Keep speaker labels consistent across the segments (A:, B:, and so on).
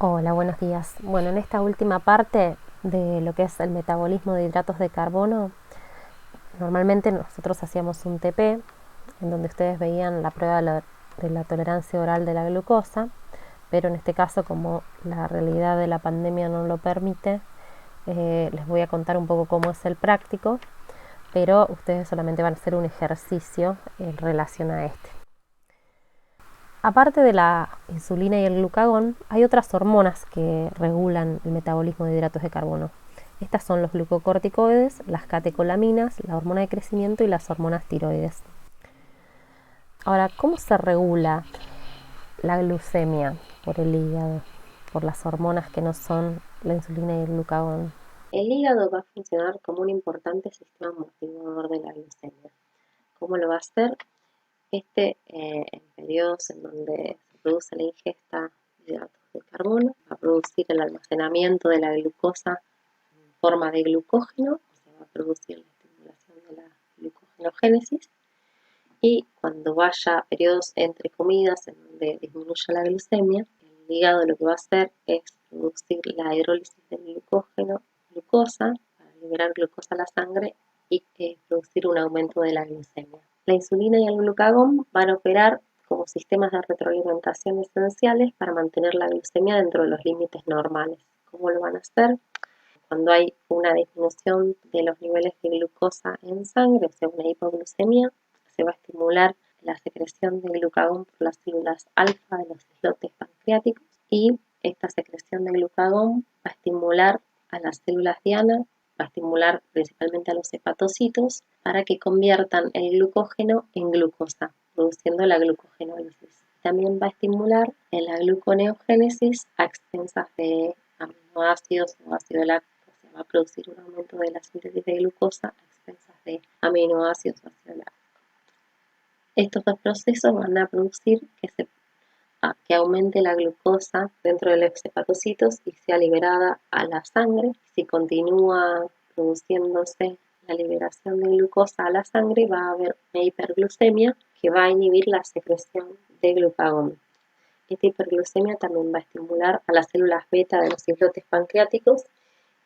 A: Hola, buenos días. Bueno, en esta última parte de lo que es el metabolismo de hidratos de carbono, normalmente nosotros hacíamos un TP en donde ustedes veían la prueba de la tolerancia oral de la glucosa, pero en este caso, como la realidad de la pandemia no lo permite, les voy a contar un poco cómo es el práctico, pero ustedes solamente van a hacer un ejercicio en relación a este. Aparte de la insulina y el glucagón, hay otras hormonas que regulan el metabolismo de hidratos de carbono. Estas son los glucocorticoides, las catecolaminas, la hormona de crecimiento y las hormonas tiroides. Ahora, ¿cómo se regula la glucemia por el hígado? Por las hormonas que no son la insulina y el glucagón.
B: El hígado va a funcionar como un importante sistema amortiguador de la glucemia. ¿Cómo lo va a hacer? En periodos en donde se produce la ingesta de hidratos de carbono, va a producir el almacenamiento de la glucosa en forma de glucógeno, o sea, va a producir la estimulación de la glucogenogénesis, y cuando vaya periodos entre comidas en donde disminuya la glucemia, el hígado lo que va a hacer es producir la hidrólisis del glucosa, para liberar glucosa a la sangre y producir un aumento de la glucemia. La insulina y el glucagón van a operar como sistemas de retroalimentación esenciales para mantener la glucemia dentro de los límites normales. ¿Cómo lo van a hacer? Cuando hay una disminución de los niveles de glucosa en sangre, o sea, una hipoglucemia, se va a estimular la secreción de glucagón por las células alfa de los islotes pancreáticos, y esta secreción de glucagón va a estimular a las células diana, va a estimular principalmente a los hepatocitos para que conviertan el glucógeno en glucosa, produciendo la glucogenólisis. También va a estimular en la gluconeogénesis a expensas de aminoácidos o ácido láctico. Va a producir un aumento de la síntesis de glucosa a expensas de aminoácidos o ácido láctico. Estos dos procesos van a producir que aumente la glucosa dentro de los hepatocitos y sea liberada a la sangre. Si continúa produciéndose la liberación de glucosa a la sangre, va a haber una hiperglucemia que va a inhibir la secreción de glucagón. Esta hiperglucemia también va a estimular a las células beta de los islotes pancreáticos,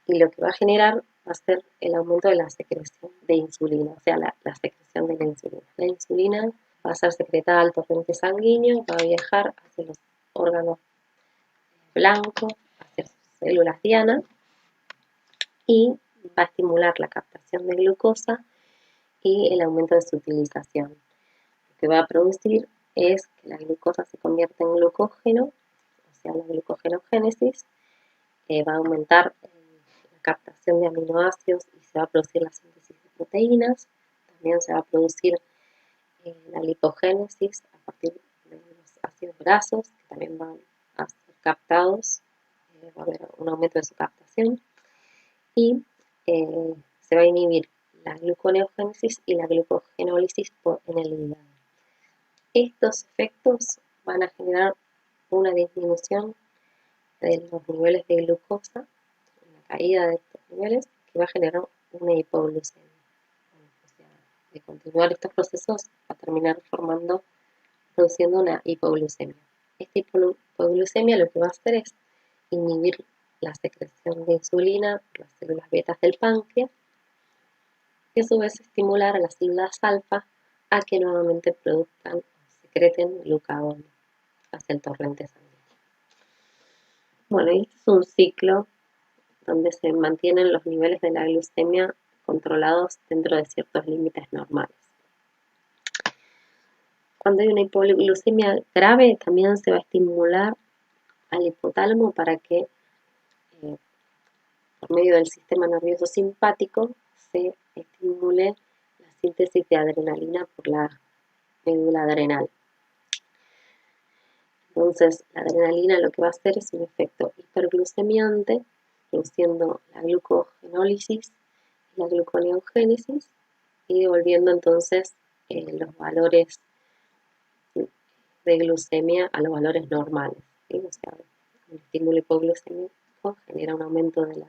B: y lo que va a generar va a ser el aumento de la secreción de insulina, o sea, la secreción de la insulina. La insulina va a ser secretada al torrente sanguíneo, va a viajar hacia los órganos blancos, hacia sus células diana, y va a estimular la captación de glucosa y el aumento de su utilización. Lo que va a producir es que la glucosa se convierta en glucógeno, o sea, la glucogenogénesis, va a aumentar la captación de aminoácidos y se va a producir la síntesis de proteínas. También se va a producir la lipogénesis a partir de los ácidos grasos, que también van a ser captados, va a haber un aumento de su captación, y se va a inhibir la gluconeogénesis y la glucogenólisis en el hígado. Estos efectos van a generar una disminución de los niveles de glucosa, una caída de estos niveles, que va a generar una hipoglucemia. O sea, de continuar estos procesos va a terminar produciendo una hipoglucemia. Esta hipoglucemia lo que va a hacer es inhibir la secreción de insulina por las células betas del páncreas, y a su vez estimular a las células alfa a que nuevamente produzcan o secreten glucagón hacia el torrente sanguíneo. Bueno, y este es un ciclo donde se mantienen los niveles de la glucemia controlados dentro de ciertos límites normales. Cuando hay una hipoglucemia grave, también se va a estimular al hipotálamo para que, por medio del sistema nervioso simpático, se estimule la síntesis de adrenalina por la médula adrenal. Entonces, la adrenalina lo que va a hacer es un efecto hiperglucemiante, produciendo la glucogenólisis y la gluconeogénesis, y devolviendo entonces los valores de glucemia a los valores normales, ¿sí? O sea, el estímulo hipoglucémico genera un aumento de la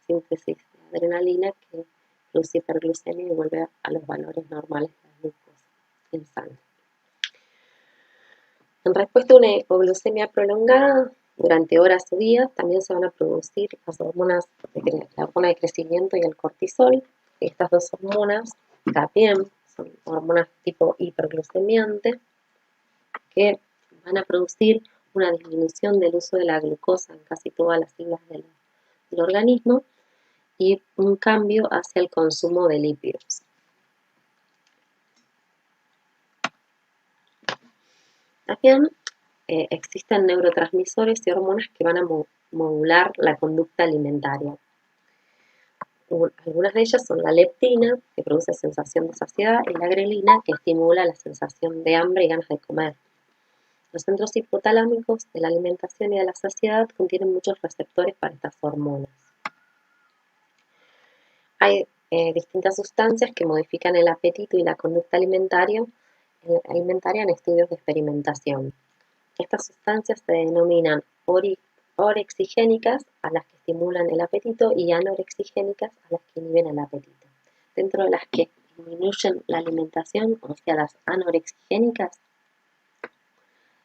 B: síntesis de adrenalina que produce hiperglucemia y vuelve a los valores normales de la glucosa en sangre. En respuesta a una hipoglucemia prolongada, Durante horas o días también se van a producir las hormonas, la hormona de crecimiento y el cortisol. Estas dos hormonas también son hormonas tipo hiperglucemiante que van a producir una disminución del uso de la glucosa en casi todas las células del organismo y un cambio hacia el consumo de lípidos. También existen neurotransmisores y hormonas que van a modular la conducta alimentaria. Algunas de ellas son la leptina, que produce sensación de saciedad, y la grelina, que estimula la sensación de hambre y ganas de comer. Los centros hipotalámicos de la alimentación y de la saciedad contienen muchos receptores para estas hormonas. Hay distintas sustancias que modifican el apetito y la conducta alimentaria en estudios de experimentación. Estas sustancias se denominan orexigénicas, a las que estimulan el apetito, y anorexigénicas, a las que inhiben el apetito. Dentro de las que disminuyen la alimentación, o sea, las anorexigénicas,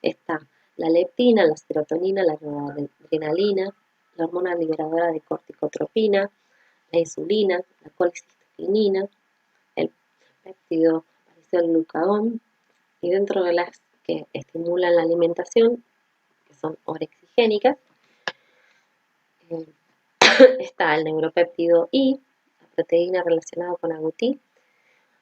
B: está la leptina, la serotonina, la noradrenalina, la hormona liberadora de corticotropina, la insulina, la colecistoquinina, el péptido parecido al glucagón, y dentro de las que estimulan la alimentación, que son orexigénicas, está el neuropéptido I, la proteína relacionada con agouti,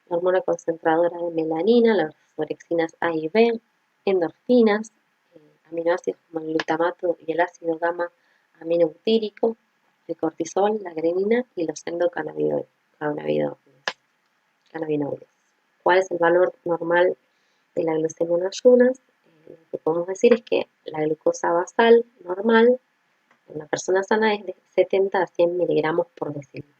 B: la hormona concentradora de melanina, las orexinas A y B, endorfinas, aminoácidos como el glutamato y el ácido gamma aminobutírico, el cortisol, la grelina y los endocannabinoides. ¿Cuál es el valor normal de la glucemia en ayunas? Lo que podemos decir es que la glucosa basal normal en una persona sana es de 70 a 100 miligramos por decilitro.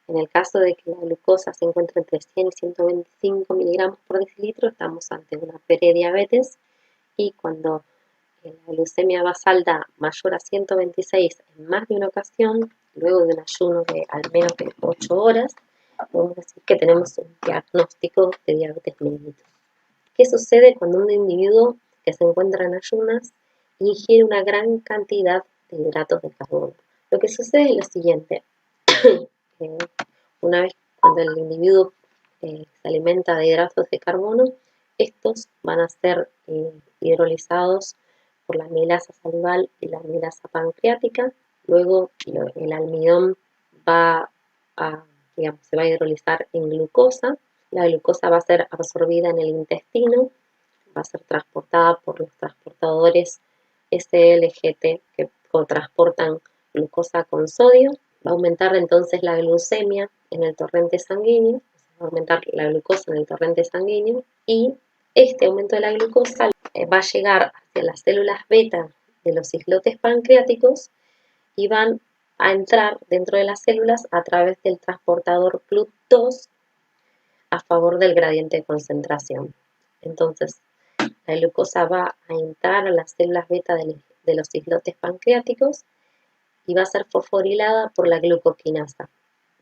B: En el caso de que la glucosa se encuentre entre 100 y 125 miligramos por decilitro, estamos ante una prediabetes, y cuando la glucemia basal da mayor a 126 en más de una ocasión, luego de un ayuno de al menos de 8 horas, podemos decir que tenemos un diagnóstico de diabetes mellitus. ¿Qué sucede cuando un individuo que se encuentra en ayunas ingiere una gran cantidad de hidratos de carbono? Lo que sucede es lo siguiente. Una vez cuando el individuo se alimenta de hidratos de carbono, estos van a ser hidrolizados por la amilasa salival y la amilasa pancreática. Luego el almidón se va a hidrolizar en glucosa. La glucosa va a ser absorbida en el intestino, va a ser transportada por los transportadores SLGT que transportan glucosa con sodio. Va a aumentar entonces la glucemia en el torrente sanguíneo, va a aumentar la glucosa en el torrente sanguíneo, y este aumento de la glucosa va a llegar hacia las células beta de los islotes pancreáticos y van a entrar dentro de las células a través del transportador CLUT2 a favor del gradiente de concentración. Entonces, la glucosa va a entrar a las células beta de los islotes pancreáticos y va a ser fosforilada por la glucoquinasa.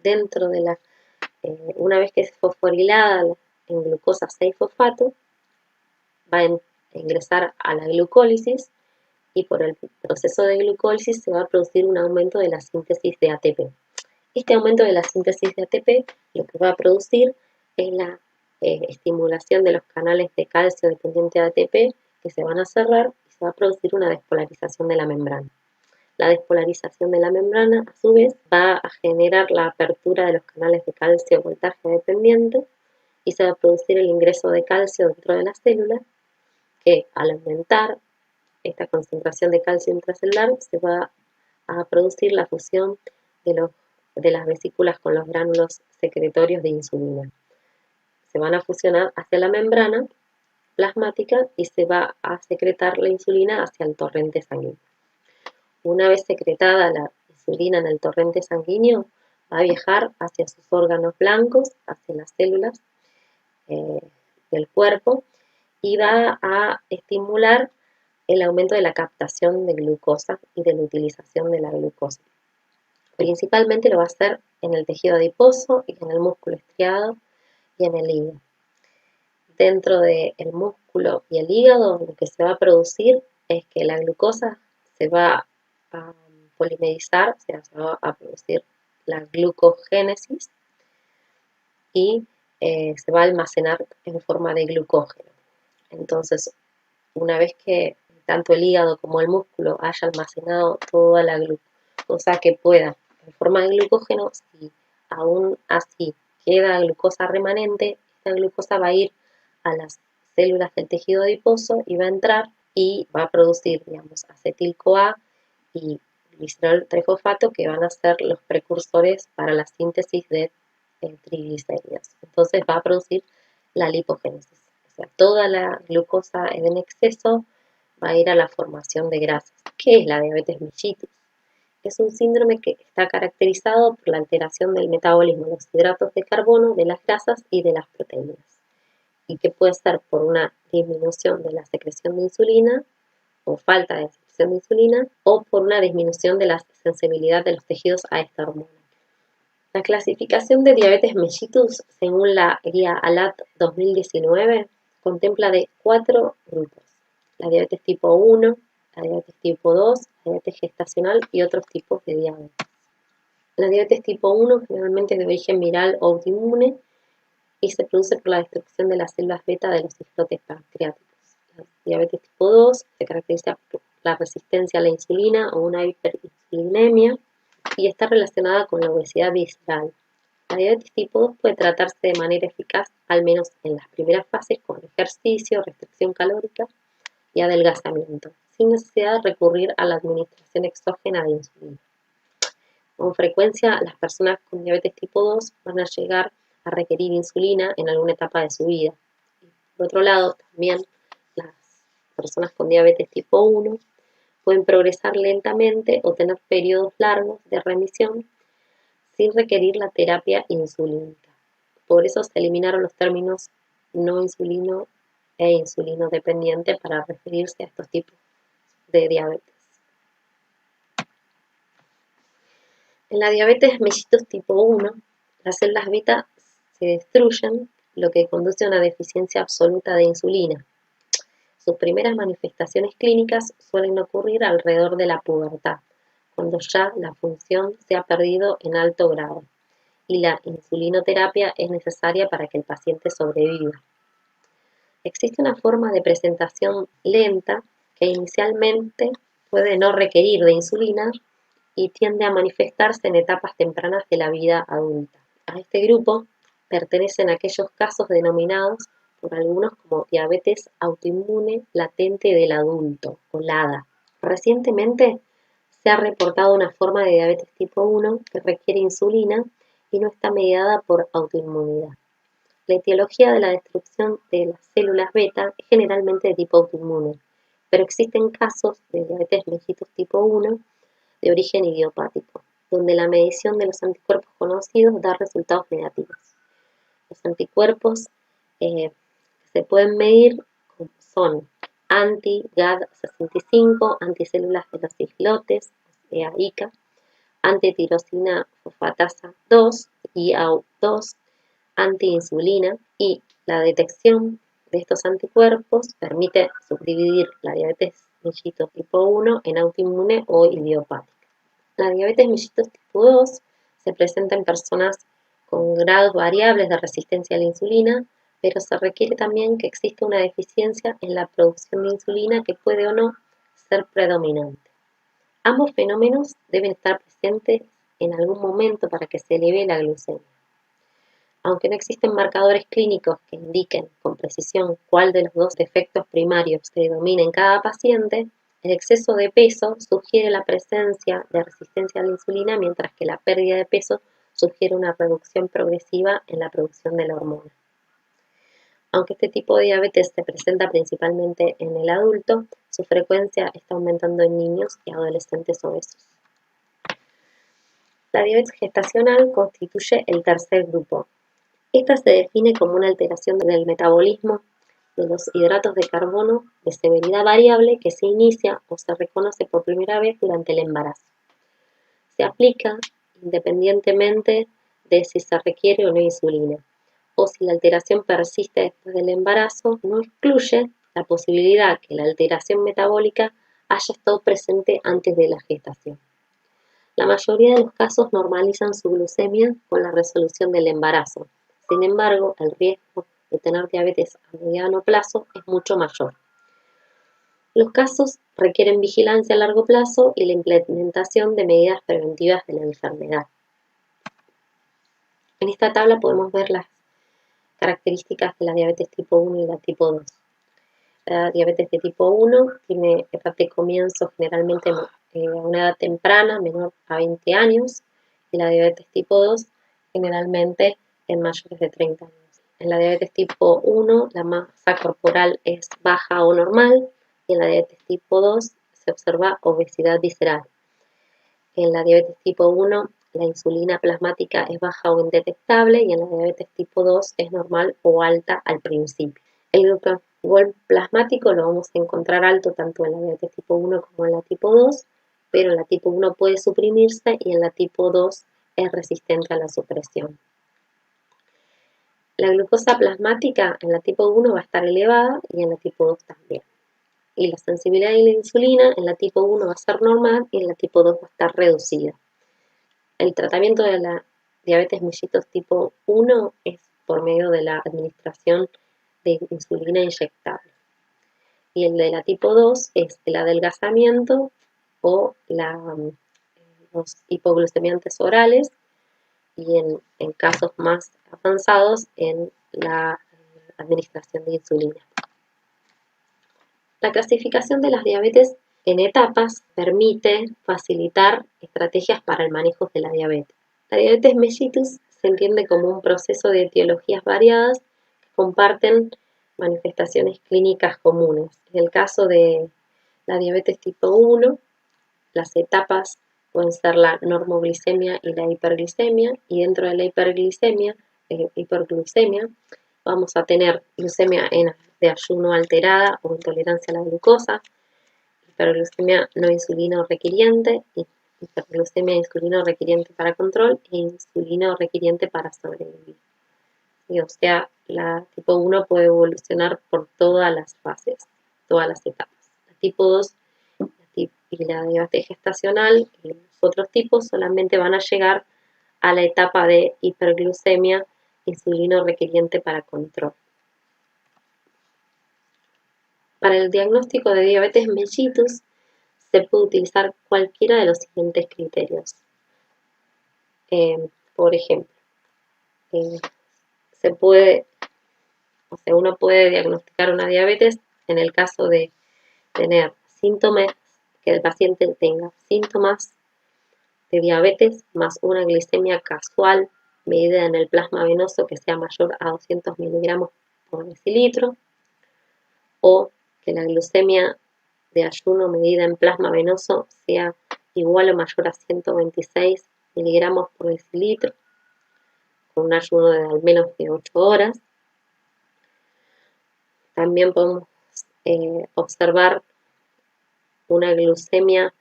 B: Dentro de una vez que es fosforilada en glucosa 6-fosfato, va a ingresar a la glucólisis, y por el proceso de glucólisis se va a producir un aumento de la síntesis de ATP. Este aumento de la síntesis de ATP lo que va a producir es la estimulación de los canales de calcio dependiente de ATP, que se van a cerrar, y se va a producir una despolarización de la membrana. La despolarización de la membrana, a su vez, va a generar la apertura de los canales de calcio voltaje dependiente, y se va a producir el ingreso de calcio dentro de las células, que al aumentar esta concentración de calcio intracelular se va a producir la fusión de las vesículas con los gránulos secretorios de insulina. Se van a fusionar hacia la membrana plasmática y se va a secretar la insulina hacia el torrente sanguíneo. Una vez secretada la insulina en el torrente sanguíneo, va a viajar hacia sus órganos blancos, hacia las células del cuerpo, y va a estimular el aumento de la captación de glucosa y de la utilización de la glucosa. Principalmente lo va a hacer en el tejido adiposo y en el músculo estriado y en el hígado. Dentro del músculo y el hígado, lo que se va a producir es que la glucosa se va a polimerizar, o sea, se va a producir la glucogénesis y se va a almacenar en forma de glucógeno. Entonces, una vez que tanto el hígado como el músculo haya almacenado toda la glucosa que pueda en forma de glucógeno, si aún así queda glucosa remanente, esta glucosa va a ir a las células del tejido adiposo y va a entrar y va a producir, digamos, acetil-CoA y glicerol trifosfato, que van a ser los precursores para la síntesis de triglicéridos. Entonces va a producir la lipogénesis. O sea, toda la glucosa en exceso va a ir a la formación de grasas. ¿Qué es la diabetes mellitus? Es un síndrome que está caracterizado por la alteración del metabolismo de los hidratos de carbono, de las grasas y de las proteínas, y que puede ser por una disminución de la secreción de insulina o falta de secreción de insulina, o por una disminución de la sensibilidad de los tejidos a esta hormona. La clasificación de diabetes mellitus, según la guía ALAT 2019, contempla de 4 grupos: la diabetes tipo 1, la diabetes tipo 2, la diabetes gestacional y otros tipos de diabetes. La diabetes tipo 1 generalmente es de origen viral o autoinmune y se produce por la destrucción de las células beta de los islotes pancreáticos. La diabetes tipo 2 se caracteriza por la resistencia a la insulina o una hiperinsulinemia y está relacionada con la obesidad visceral. La diabetes tipo 2 puede tratarse de manera eficaz, al menos en las primeras fases, con ejercicio, restricción calórica y adelgazamiento, sin necesidad de recurrir a la administración exógena de insulina. Con frecuencia, las personas con diabetes tipo 2 van a llegar a requerir insulina en alguna etapa de su vida. Por otro lado, también las personas con diabetes tipo 1 pueden progresar lentamente o tener periodos largos de remisión sin requerir la terapia insulínica. Por eso se eliminaron los términos no insulino e insulino dependiente para referirse a estos tipos de diabetes. En la diabetes mellitus tipo 1, las células beta se destruyen, lo que conduce a una deficiencia absoluta de insulina. Sus primeras manifestaciones clínicas suelen ocurrir alrededor de la pubertad, cuando ya la función se ha perdido en alto grado y la insulinoterapia es necesaria para que el paciente sobreviva. Existe una forma de presentación lenta que inicialmente puede no requerir de insulina y tiende a manifestarse en etapas tempranas de la vida adulta. A este grupo pertenecen aquellos casos denominados por algunos como diabetes autoinmune latente del adulto, o LADA. Recientemente se ha reportado una forma de diabetes tipo 1 que requiere insulina y no está mediada por autoinmunidad. La etiología de la destrucción de las células beta es generalmente de tipo autoinmune, pero existen casos de diabetes mellitus tipo 1 de origen idiopático, donde la medición de los anticuerpos conocidos da resultados negativos. Los anticuerpos que se pueden medir son anti-GAD65, anticélulas de los islotes, o sea, ICA, antitirosina fosfatasa 2, IAU2, antiinsulina, y la detección de estos anticuerpos permite subdividir la diabetes mellitus tipo 1 en autoinmune o idiopática. La diabetes mellitus tipo 2 se presenta en personas con grados variables de resistencia a la insulina, pero se requiere también que exista una deficiencia en la producción de insulina que puede o no ser predominante. Ambos fenómenos deben estar presentes en algún momento para que se eleve la glucemia. Aunque no existen marcadores clínicos que indiquen con precisión cuál de los dos defectos primarios predomina en cada paciente, el exceso de peso sugiere la presencia de resistencia a la insulina, mientras que la pérdida de peso sugiere una reducción progresiva en la producción de la hormona. Aunque este tipo de diabetes se presenta principalmente en el adulto, su frecuencia está aumentando en niños y adolescentes obesos. La diabetes gestacional constituye el tercer grupo. Esta se define como una alteración del metabolismo de los hidratos de carbono de severidad variable que se inicia o se reconoce por primera vez durante el embarazo. Se aplica independientemente de si se requiere o no insulina, o si la alteración persiste después del embarazo, no excluye la posibilidad que la alteración metabólica haya estado presente antes de la gestación. La mayoría de los casos normalizan su glucemia con la resolución del embarazo. Sin embargo, el riesgo de tener diabetes a mediano plazo es mucho mayor. Los casos requieren vigilancia a largo plazo y la implementación de medidas preventivas de la enfermedad. En esta tabla podemos ver las características de la diabetes tipo 1 y la tipo 2. La diabetes de tipo 1 tiene edad de comienzo generalmente a una edad temprana, menor a 20 años, y la diabetes tipo 2 generalmente en mayores de 30 años. En la diabetes tipo 1 la masa corporal es baja o normal, y en la diabetes tipo 2 se observa obesidad visceral. En la diabetes tipo 1 la insulina plasmática es baja o indetectable, y en la diabetes tipo 2 es normal o alta al principio. El glucagón plasmático lo vamos a encontrar alto tanto en la diabetes tipo 1 como en la tipo 2, pero en la tipo 1 puede suprimirse y en la tipo 2 es resistente a la supresión. La glucosa plasmática en la tipo 1 va a estar elevada y en la tipo 2 también. Y la sensibilidad a la insulina en la tipo 1 va a ser normal y en la tipo 2 va a estar reducida. El tratamiento de la diabetes mellitus tipo 1 es por medio de la administración de insulina inyectable. Y el de la tipo 2 es el adelgazamiento o los hipoglucemiantes orales, y en casos más avanzados en la administración de insulina. La clasificación de las diabetes en etapas permite facilitar estrategias para el manejo de la diabetes. La diabetes mellitus se entiende como un proceso de etiologías variadas que comparten manifestaciones clínicas comunes. En el caso de la diabetes tipo 1, las etapas pueden ser la normoglicemia y la hiperglicemia, y dentro de la hiperglucemia, vamos a tener glucemia de ayuno alterada o intolerancia a la glucosa, hiperglucemia no insulino requiriente, hiperglucemia insulino requiriente para control e insulino requiriente para sobrevivir. O sea, la tipo 1 puede evolucionar por todas las fases, todas las etapas. La tipo 2 y la diabetes gestacional y los otros tipos solamente van a llegar a la etapa de hiperglucemia insulino requiriente para control. Para el diagnóstico de diabetes mellitus se puede utilizar cualquiera de los siguientes criterios. Por ejemplo, uno puede diagnosticar una diabetes en el caso de tener síntomas, que el paciente tenga síntomas de diabetes más una glicemia casual medida en el plasma venoso que sea mayor a 200 miligramos por decilitro, o que la glucemia de ayuno medida en plasma venoso sea igual o mayor a 126 miligramos por decilitro, con un ayuno de al menos de 8 horas. También podemos observar una glucemia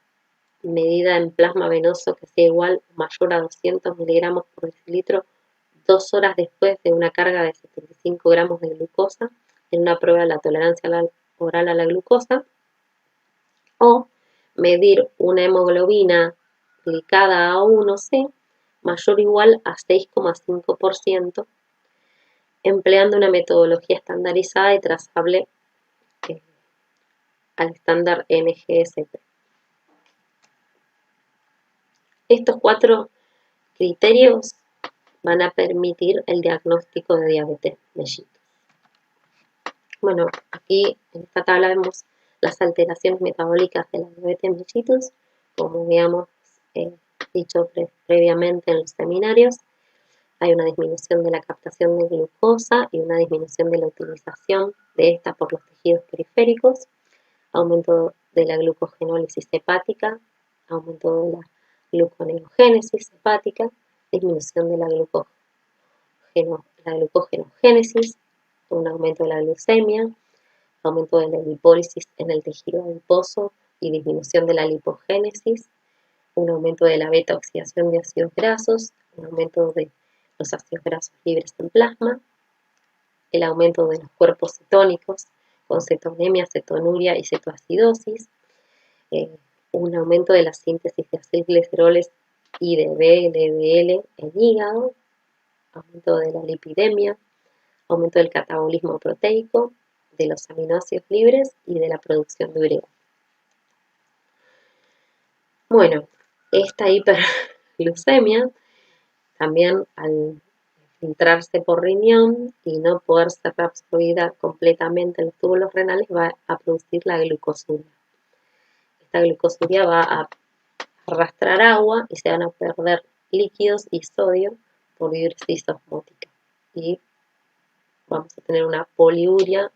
B: medida en plasma venoso que sea igual o mayor a 200 miligramos por decilitro 2 horas después de una carga de 75 gramos de glucosa en una prueba de la tolerancia oral a la glucosa, o medir una hemoglobina glicada A1C mayor o igual a 6,5%, empleando una metodología estandarizada y trazable al estándar NGSP. Estos 4 criterios van a permitir el diagnóstico de diabetes mellitus. Bueno, aquí en esta tabla vemos las alteraciones metabólicas de la diabetes mellitus, como habíamos dicho previamente en los seminarios. Hay una disminución de la captación de glucosa y una disminución de la utilización de esta por los tejidos periféricos, aumento de la glucogenólisis hepática, aumento de la gluconeogénesis hepática, disminución de la glucogenogénesis, un aumento de la glucemia, aumento de la lipólisis en el tejido adiposo y disminución de la lipogénesis, un aumento de la beta-oxidación de ácidos grasos, un aumento de los ácidos grasos libres en plasma, el aumento de los cuerpos cetónicos con cetonemia, cetonuria y cetoacidosis, un aumento de la síntesis de acilgliceroles y de VLDL en hígado, aumento de la lipidemia, aumento del catabolismo proteico, de los aminoácidos libres y de la producción de urea. Bueno, esta hiperglucemia también al filtrarse por riñón y no poder ser absorbida completamente en los túbulos renales va a producir la glucosuria. Esta glucosuria va a arrastrar agua y se van a perder líquidos y sodio por diuresis osmótica. Y vamos a tener una poliuria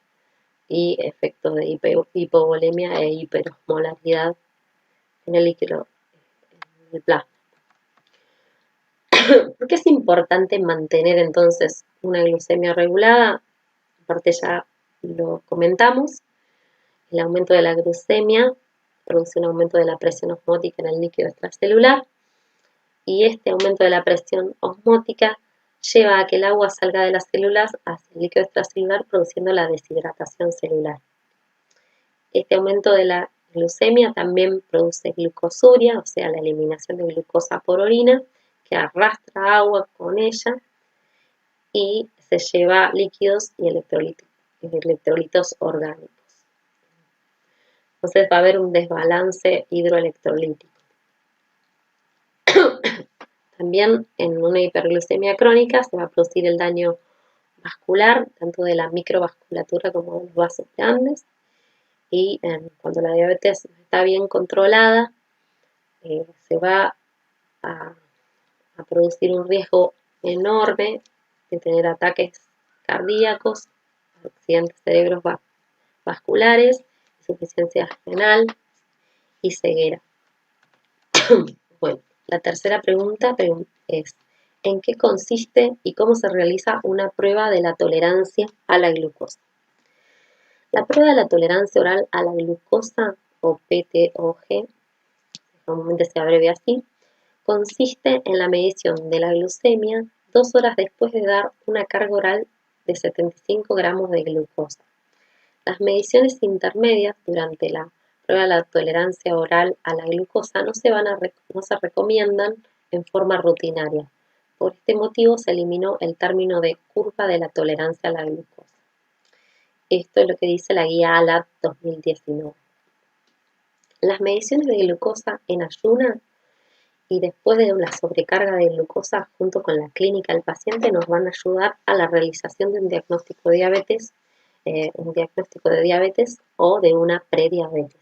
B: y efectos de hipovolemia e hiperosmolaridad en el líquido, en el plasma. ¿Por qué es importante mantener entonces una glucemia regulada? Aparte ya lo comentamos, el aumento de la glucemia produce un aumento de la presión osmótica en el líquido extracelular y este aumento de la presión osmótica lleva a que el agua salga de las células hacia el líquido extracelular produciendo la deshidratación celular. Este aumento de la glucemia también produce glucosuria, o sea, la eliminación de glucosa por orina, que arrastra agua con ella y se lleva líquidos y electrolitos orgánicos. Entonces va a haber un desbalance hidroelectrolítico. También en una hiperglucemia crónica se va a producir el daño vascular, tanto de la microvasculatura como de los vasos grandes. Y cuando la diabetes está bien controlada, se va a producir un riesgo enorme de tener ataques cardíacos, accidentes cerebrovasculares, insuficiencia renal y ceguera. Bueno, la tercera pregunta es, ¿en qué consiste y cómo se realiza una prueba de la tolerancia a la glucosa? La prueba de la tolerancia oral a la glucosa, o PTOG, normalmente se abrevia así, consiste en la medición de la glucemia 2 horas después de dar una carga oral de 75 gramos de glucosa. Las mediciones intermedias durante la prueba de la tolerancia oral a la glucosa no se recomiendan en forma rutinaria. Por este motivo se eliminó el término de curva de la tolerancia a la glucosa. Esto es lo que dice la guía ALAT 2019. Las mediciones de glucosa en ayuna y después de la sobrecarga de glucosa junto con la clínica del paciente nos van a ayudar a la realización de un diagnóstico de diabetes, o de una prediabetes.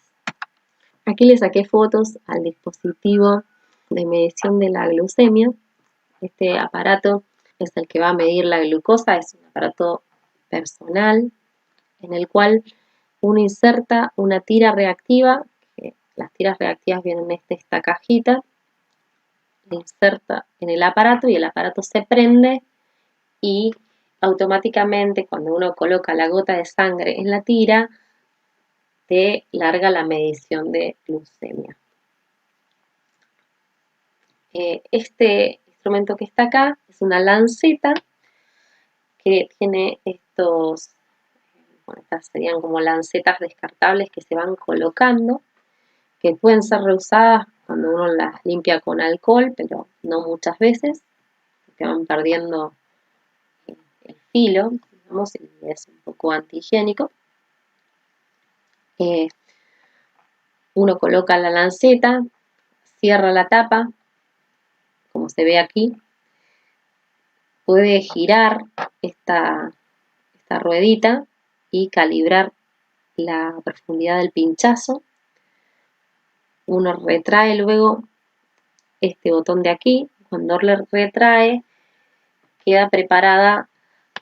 B: Aquí le saqué fotos al dispositivo de medición de la glucemia. Este aparato es el que va a medir la glucosa, es un aparato personal en el cual uno inserta una tira reactiva, que las tiras reactivas vienen en esta cajita, le inserta en el aparato y el aparato se prende y automáticamente cuando uno coloca la gota de sangre en la tira, te larga la medición de glucemia. Este instrumento que está acá es una lanceta que tiene estas serían como lancetas descartables que se van colocando, que pueden ser reusadas cuando uno las limpia con alcohol, pero no muchas veces, porque van perdiendo el filo, digamos, y es un poco antihigiénico. Uno coloca la lanceta, cierra la tapa, como se ve aquí, puede girar esta ruedita y calibrar la profundidad del pinchazo. Uno retrae luego este botón de aquí, cuando le retrae queda preparada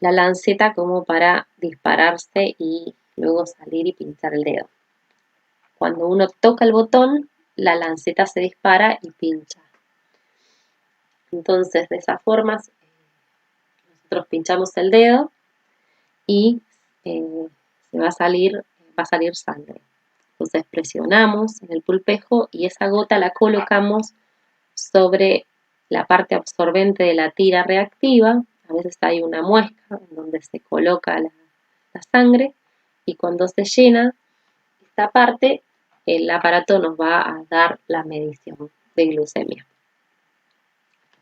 B: la lanceta como para dispararse y luego salir y pinchar el dedo. Cuando uno toca el botón, la lanceta se dispara y pincha. Entonces, de esa forma, nosotros pinchamos el dedo y va a salir sangre. Entonces presionamos en el pulpejo y esa gota la colocamos sobre la parte absorbente de la tira reactiva. A veces hay una muesca en donde se coloca la sangre y cuando se llena esta parte el aparato nos va a dar la medición de glucemia.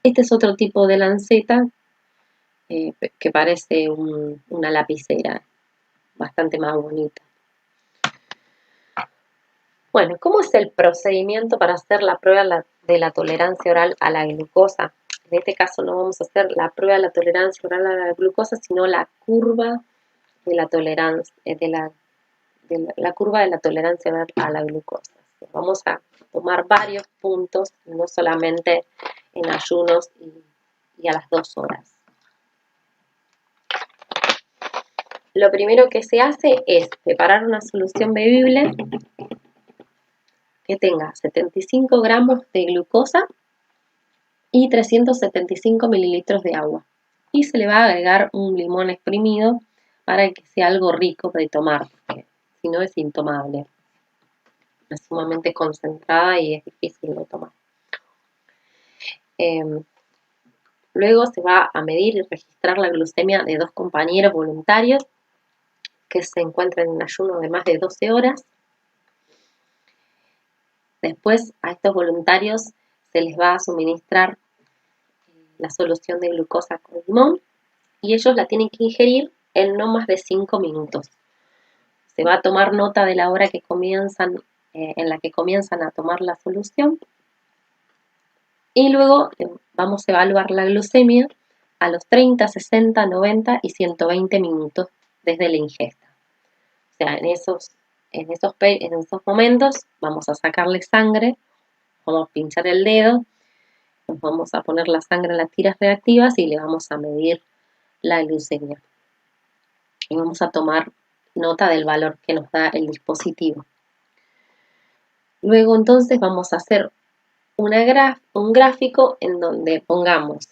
B: Este es otro tipo de lanceta que parece una lapicera, bastante más bonita. Bueno, ¿cómo es el procedimiento para hacer la prueba de la tolerancia oral a la glucosa? En este caso no vamos a hacer la prueba de la tolerancia oral a la glucosa, sino la curva de la tolerancia, la curva de la tolerancia oral a la glucosa. Vamos a tomar varios puntos, no solamente en ayunos y a las 2 horas. Lo primero que se hace es preparar una solución bebible que tenga 75 gramos de glucosa y 375 mililitros de agua. Y se le va a agregar un limón exprimido para que sea algo rico de tomar, porque si no es intomable. Es sumamente concentrada y es difícil de tomar. Luego se va a medir y registrar la glucemia de 2 compañeros voluntarios que se encuentran en ayuno de más de 12 horas. Después a estos voluntarios se les va a suministrar la solución de glucosa con limón y ellos la tienen que ingerir en no más de 5 minutos. Se va a tomar nota de la hora que comienzan, en la que comienzan a tomar la solución y luego vamos a evaluar la glucemia a los 30, 60, 90 y 120 minutos desde la ingesta. O sea, en esos momentos vamos a sacarle sangre, vamos a pinchar el dedo, nos vamos a poner la sangre en las tiras reactivas y le vamos a medir la glucemia. Y vamos a tomar nota del valor que nos da el dispositivo. Luego entonces vamos a hacer un gráfico en donde pongamos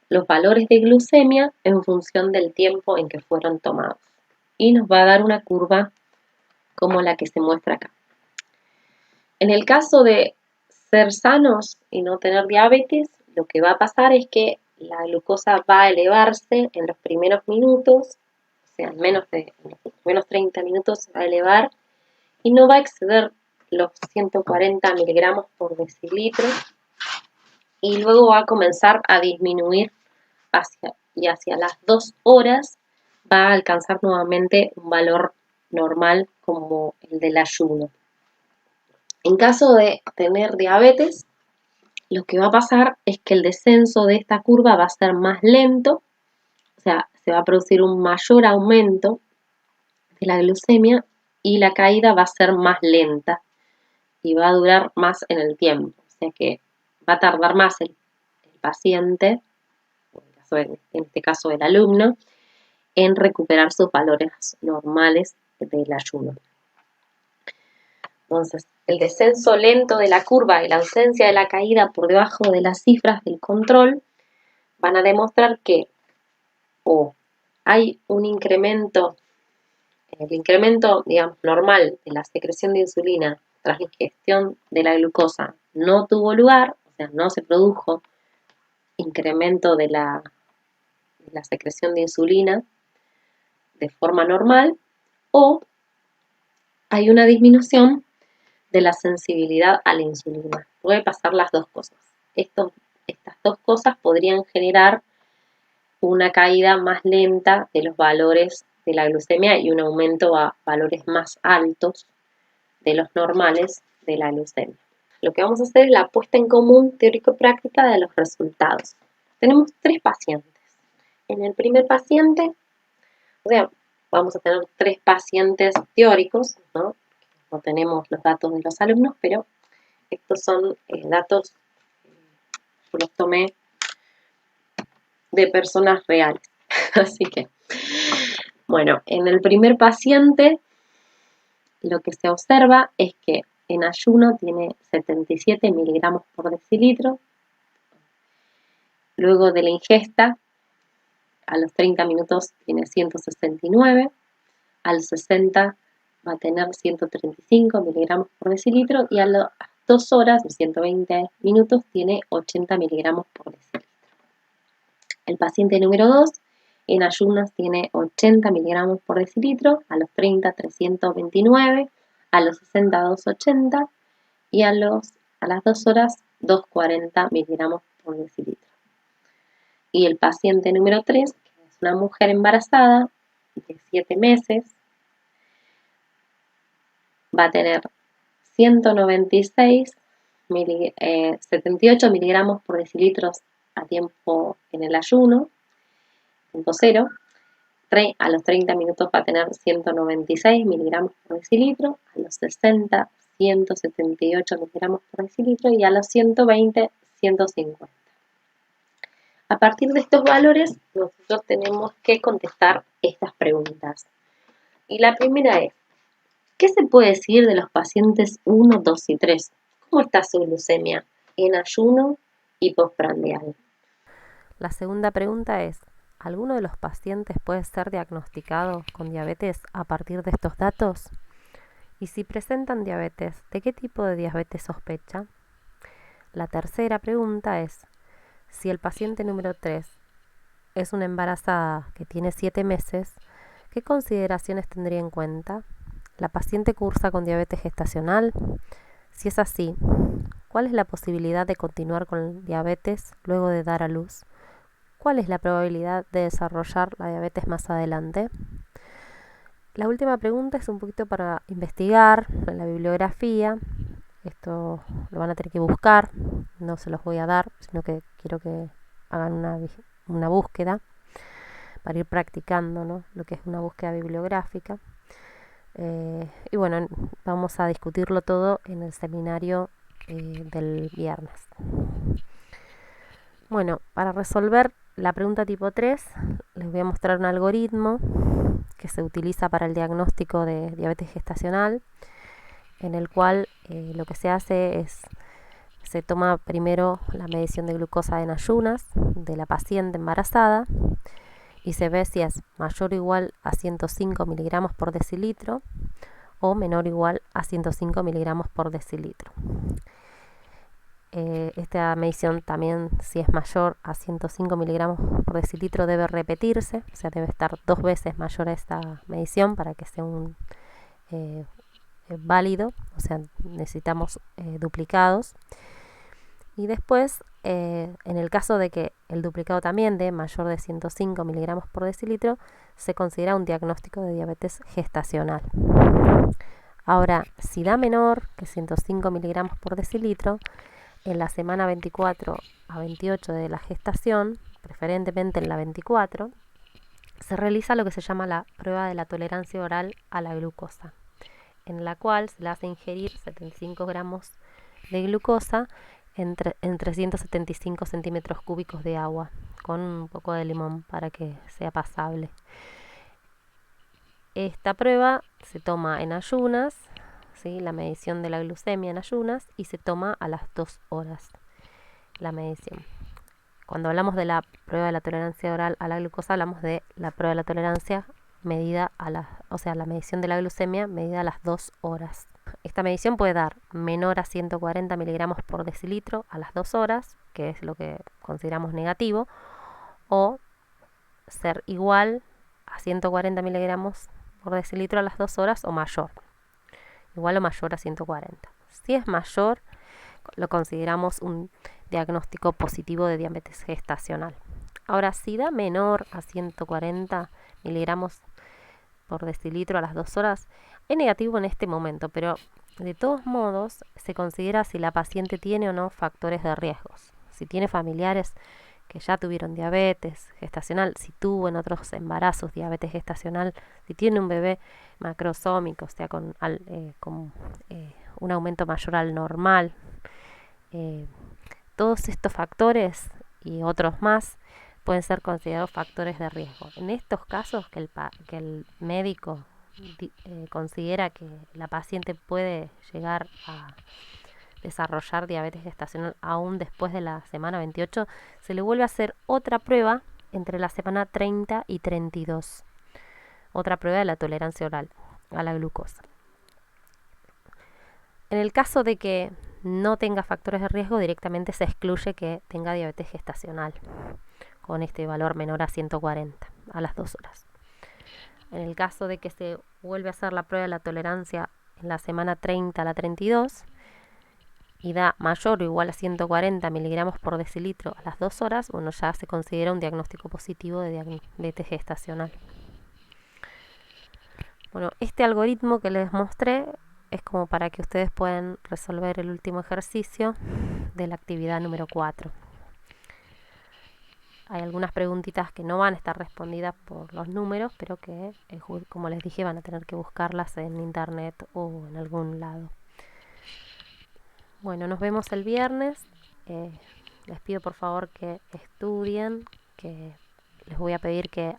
B: los valores de glucemia en función del tiempo en que fueron tomados. Y nos va a dar una curva como la que se muestra acá. En el caso de ser sanos y no tener diabetes, lo que va a pasar es que la glucosa va a elevarse en los primeros minutos, o sea, en los menos 30 minutos se va a elevar y no va a exceder los 140 miligramos por decilitro y luego va a comenzar a disminuir hacia las 2 horas va a alcanzar nuevamente un valor normal como el del ayuno. En caso de tener diabetes, lo que va a pasar es que el descenso de esta curva va a ser más lento, o sea, se va a producir un mayor aumento de la glucemia y la caída va a ser más lenta y va a durar más en el tiempo. O sea que va a tardar más el paciente, en este caso el alumno, en recuperar sus valores normales del ayuno. Entonces, el descenso lento de la curva y la ausencia de la caída por debajo de las cifras del control van a demostrar que o hay un incremento, el incremento, digamos, normal de la secreción de insulina tras ingestión de la glucosa no tuvo lugar, o sea, no se produjo incremento de la secreción de insulina de forma normal, o hay una disminución de la sensibilidad a la insulina. Puede pasar las dos cosas. Estas dos cosas podrían generar una caída más lenta de los valores de la glucemia y un aumento a valores más altos de los normales de la glucemia. Lo que vamos a hacer es la puesta en común teórico-práctica de los resultados. Tenemos 3 pacientes. En el primer paciente, o sea, vamos a tener 3 pacientes teóricos, ¿no? No tenemos los datos de los alumnos, pero estos son datos que los tomé de personas reales. Así que, bueno, en el primer paciente lo que se observa es que en ayuno tiene 77 miligramos por decilitro. Luego de la ingesta, a los 30 minutos tiene 169. Al 60 va a tener 135 miligramos por decilitro y a las 2 horas o 120 minutos tiene 80 miligramos por decilitro. El paciente número 2 en ayunas tiene 80 miligramos por decilitro, a los 30 329, a los 60 280 y a las 2 horas 240 miligramos por decilitro. Y el paciente número 3, que es una mujer embarazada de 7 meses, va a tener 78 miligramos por decilitro a tiempo en el ayuno, tiempo cero. A los 30 minutos va a tener 196 miligramos por decilitro, a los 60, 178 miligramos por decilitro y a los 120, 150. A partir de estos valores, nosotros tenemos que contestar estas preguntas. Y la primera es, ¿qué se puede decir de los pacientes 1, 2 y 3? ¿Cómo está su glucemia en ayuno y postprandial?
A: La segunda pregunta es, ¿alguno de los pacientes puede ser diagnosticado con diabetes a partir de estos datos? Y si presentan diabetes, ¿de qué tipo de diabetes sospecha? La tercera pregunta es, si el paciente número 3 es una embarazada que tiene 7 meses, ¿qué consideraciones tendría en cuenta? ¿La paciente cursa con diabetes gestacional? Si es así, ¿cuál es la posibilidad de continuar con diabetes luego de dar a luz? ¿Cuál es la probabilidad de desarrollar la diabetes más adelante? La última pregunta es un poquito para investigar en la bibliografía. Esto lo van a tener que buscar, no se los voy a dar, sino que quiero que hagan una búsqueda para ir practicando, ¿no?, lo que es una búsqueda bibliográfica. Y bueno, vamos a discutirlo todo en el seminario del viernes. Bueno, para resolver la pregunta tipo 3, les voy a mostrar un algoritmo que se utiliza para el diagnóstico de diabetes gestacional, en el cual lo que se hace es, se toma primero la medición de glucosa en ayunas de la paciente embarazada y se ve si es mayor o igual a 105 miligramos por decilitro o menor o igual a 105 miligramos por decilitro. Esta medición también, si es mayor a 105 miligramos por decilitro, debe repetirse, o sea, debe estar 2 veces mayor a esta medición para que sea un válido, o sea, necesitamos duplicados. Y después, en el caso de que el duplicado también dé mayor de 105 miligramos por decilitro, se considera un diagnóstico de diabetes gestacional. Ahora, si da menor que 105 miligramos por decilitro, en la semana 24 a 28 de la gestación, preferentemente en la 24, se realiza lo que se llama la prueba de la tolerancia oral a la glucosa, en la cual se le hace ingerir 75 gramos de glucosa en 375 centímetros cúbicos de agua, con un poco de limón para que sea pasable. Esta prueba se toma en ayunas, ¿sí?, la medición de la glucemia en ayunas, y se toma a las 2 horas la medición. Cuando hablamos de la prueba de la tolerancia oral a la glucosa, hablamos de la prueba de la tolerancia medida la medición de la glucemia medida a las 2 horas. Esta medición puede dar menor a 140 miligramos por decilitro a las 2 horas, que es lo que consideramos negativo, o ser igual a 140 miligramos por decilitro a las 2 horas o mayor, igual o mayor a 140. Si es mayor, lo consideramos un diagnóstico positivo de diabetes gestacional. Ahora, si da menor a 140 miligramos por decilitro a las 2 horas, es negativo en este momento, pero de todos modos se considera si la paciente tiene o no factores de riesgos. Si tiene familiares que ya tuvieron diabetes gestacional, si tuvo en otros embarazos diabetes gestacional, si tiene un bebé macrosómico, o sea, con un aumento mayor al normal, todos estos factores y otros más pueden ser considerados factores de riesgo. En estos casos que el médico considera que la paciente puede llegar a desarrollar diabetes gestacional aún después de la semana 28, se le vuelve a hacer otra prueba entre la semana 30 y 32, otra prueba de la tolerancia oral a la glucosa. En el caso de que no tenga factores de riesgo, directamente se excluye que tenga diabetes gestacional con este valor menor a 140 a las 2 horas. En el caso de que se vuelve a hacer la prueba de la tolerancia en la semana 30 a la 32 y da mayor o igual a 140 miligramos por decilitro a las 2 horas, bueno, ya se considera un diagnóstico positivo de diabetes gestacional. Bueno, este algoritmo que les mostré es como para que ustedes puedan resolver el último ejercicio de la actividad número 4. Hay algunas preguntitas que no van a estar respondidas por los números, pero que, como les dije, van a tener que buscarlas en internet o en algún lado. Bueno, nos vemos el viernes. Les pido por favor que estudien, que les voy a pedir que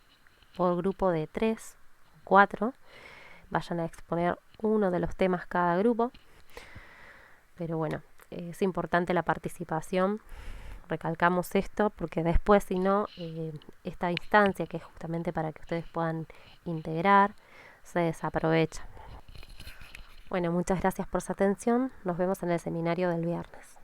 A: por grupo de 3 o 4 vayan a exponer uno de los temas cada grupo. Pero bueno, es importante la participación. Recalcamos esto porque después, si no, esta instancia que es justamente para que ustedes puedan integrar, se desaprovecha. Bueno, muchas gracias por su atención. Nos vemos en el seminario del viernes.